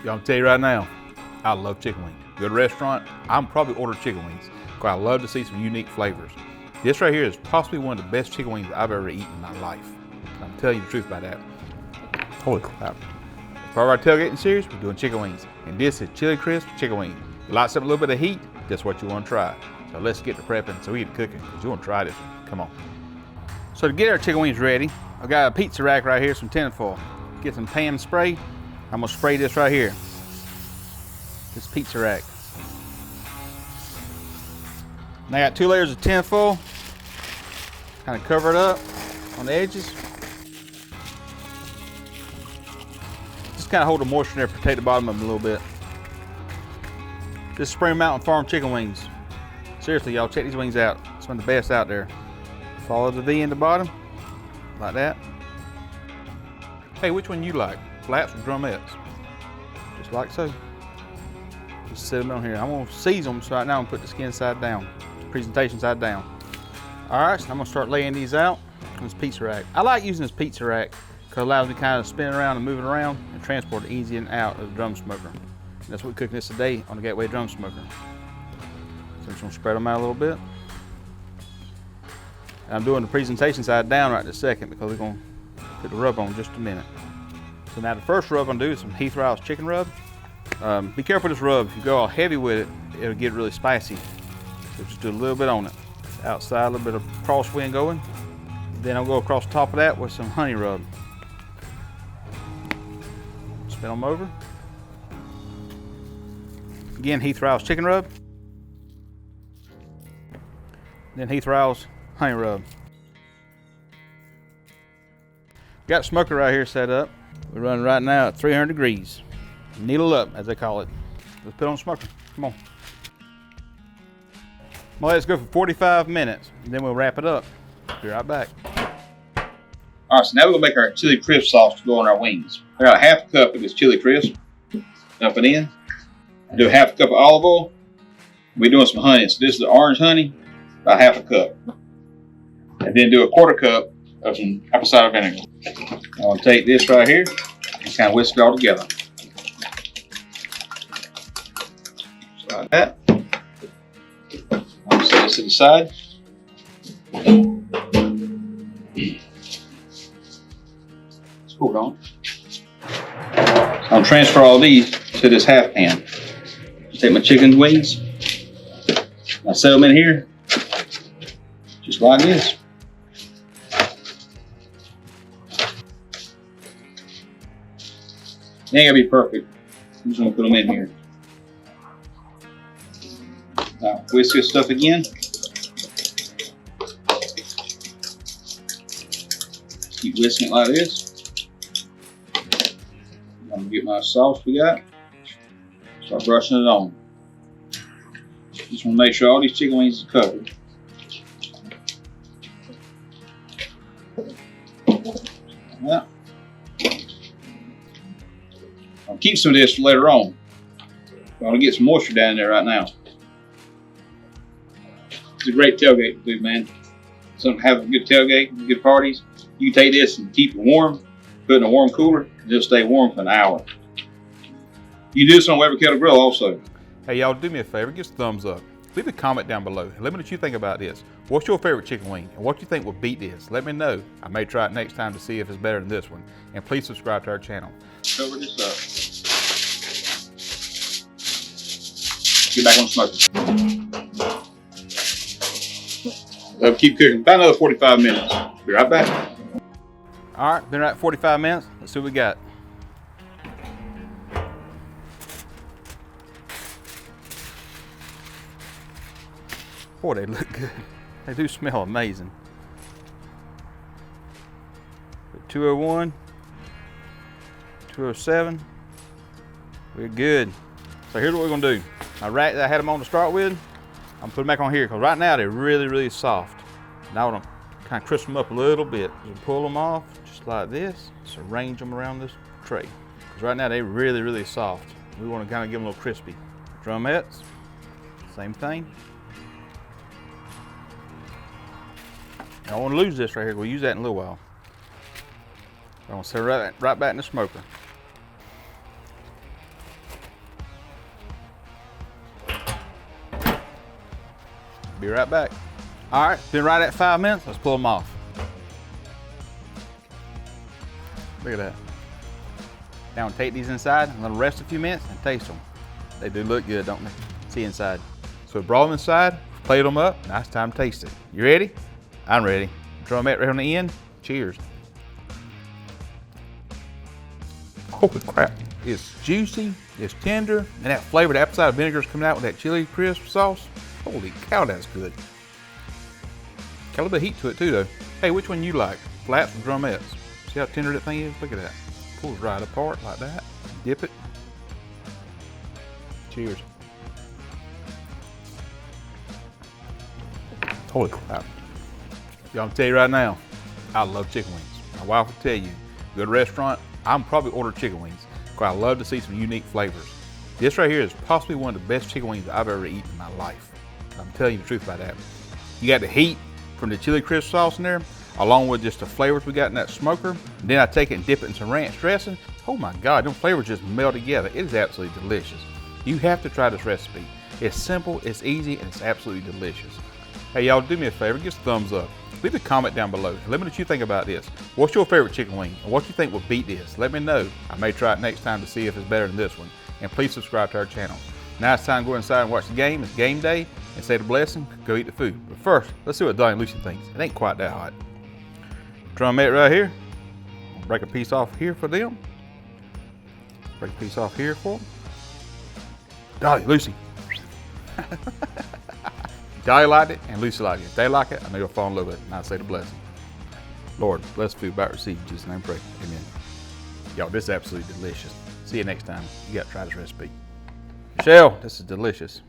Y'all tell you right now, I love chicken wings. Go to a restaurant, I'm probably order chicken wings because I love to see some unique flavors. This right here is possibly one of the best chicken wings I've ever eaten in my life. I'm telling you the truth about that. Holy crap. Part of our tailgating series, we're doing chicken wings. And this is chili crisp chicken wings. Lights up a little bit of heat, that's what you want to try. So let's get to prepping so we get to cooking because you want to try this one. Come on. So to get our chicken wings ready, I've got a pizza rack right here, some tinfoil. Get some Pam Spray. I'm gonna spray this right here. This pizza rack. And I got 2 layers of tinfoil. Kind of cover it up on the edges. Just kind of hold the moisture in there, protect the bottom of them a little bit. This is Spring Mountain Farm chicken wings. Seriously, y'all, check these wings out. It's one of the best out there. Follow the V in the bottom, like that. Hey, which one you like? Flats or drumettes? Just like so. Just set them on here. I'm gonna season them, so right now I'm gonna put the skin side down, the presentation side down. All right, so I'm gonna start laying these out on this pizza rack. I like using this pizza rack because it allows me to kind of spin around and move it around and transport it easy and out of the drum smoker. And that's what we're cooking this today on the Gateway drum smoker. So I'm just gonna spread them out a little bit. And I'm doing the presentation side down right this second because we're gonna put the rub on in just a minute. So now the first rub I'm gonna do is some Heath Riles chicken rub. Be careful with this rub. If you go all heavy with it, it'll get really spicy. So just do a little bit on it. Outside, a little bit of crosswind going. Then I'll go across the top of that with some honey rub. Spin them over. Again, Heath Riles chicken rub. Then Heath Riles honey rub. Got the smoker right here set up. We're running right now at 300 degrees. Needle up, as they call it. Let's put on the smoker. Come on. Well, let's go for 45 minutes, and then we'll wrap it up. Be right back. All right, so now we're gonna make our chili crisp sauce to go on our wings. I got a half cup of this chili crisp. Dump it in. I do a half cup of olive oil. We're doing some honey. So this is the orange honey, about half a cup. And then do a 1/4 cup of some apple cider vinegar. I'm gonna take this right here and kind of whisk it all together. Just like that. I'll set this to the side. Let's hold on. So I'll transfer all these to this half pan. Just take my chicken wings. I set them in here, just like this. They ain't gonna be perfect. I'm just gonna put them in here. Now, whisk this stuff again. Keep whisking it like this. I'm gonna get my sauce we got. Start brushing it on. Just wanna make sure all these chicken wings are covered. Like that. I'll keep some of this for later on. I want to get some moisture down there right now. It's a great tailgate food, man. So have a good tailgate, good parties. You can take this and keep it warm, put it in a warm cooler, and it'll stay warm for an hour. You can do this on Weber Kettle Grill also. Hey, y'all, do me a favor, give us a thumbs up. Leave a comment down below and let me know what you think about this. What's your favorite chicken wing and what you think will beat this? Let me know. I may try it next time to see if it's better than this one. And please subscribe to our channel. Cover this up. Get back on the smoker. Keep cooking about another 45 minutes. Be right back. All right, been right 45 minutes. Let's see what we got. Boy, they look good. They do smell amazing. 201, 207. We're good. So here's what we're gonna do. My rack that I had them on to start with, I'm putting them back on here because right now they're really, really soft. Now I want to kind of crisp them up a little bit. Just pull them off just like this. Just arrange them around this tray. Because right now they're really, really soft. We want to kind of give them a little crispy. Drumettes, same thing. I don't want to lose this right here. We'll use that in a little while. I'm gonna set it right back in the smoker. Be right back. All right, been right at 5 minutes. Let's pull them off. Look at that. Now we'll take these inside. I'm gonna rest a few minutes and taste them. They do look good, don't they? See inside. So we brought them inside, plate them up. Now it's time to taste it. You ready? I'm ready. Drumette right on the end. Cheers. Holy crap. It's juicy, it's tender, and that flavor, the apple cider vinegar is coming out with that chili crisp sauce. Holy cow, that's good. Got a little bit of heat to it too though. Hey, which one you like? Flats or drumettes? See how tender that thing is? Look at that. Pulls right apart like that. Dip it. Cheers. Holy crap. Y'all, I'm tell you right now, I love chicken wings. My wife will tell you, good restaurant, I'm probably order chicken wings because I love to see some unique flavors. This right here is possibly one of the best chicken wings I've ever eaten in my life. I'm telling you the truth about that. You got the heat from the chili crisp sauce in there, along with just the flavors we got in that smoker. And then I take it and dip it in some ranch dressing. Oh my God, them flavors just meld together. It is absolutely delicious. You have to try this recipe. It's simple, it's easy, and it's absolutely delicious. Hey y'all, do me a favor, give us a thumbs up. Leave a comment down below. Let me know what you think about this. What's your favorite chicken wing? And what you think will beat this? Let me know. I may try it next time to see if it's better than this one. And please subscribe to our channel. Now it's time to go inside and watch the game. It's game day. And say the blessing, go eat the food. But first, let's see what Donnie and Lucy thinks. It ain't quite that hot. Drumette right here. Break a piece off here for them. Break a piece off here for them. Dolly, Lucy. Dolly liked it and Lucy liked it. If they like it, I know you'll fall in love with it. And I say the blessing. Lord, bless the food back received. In Jesus' name pray. Amen. Y'all, this is absolutely delicious. See you next time. You got to try this recipe. Michelle, this is delicious.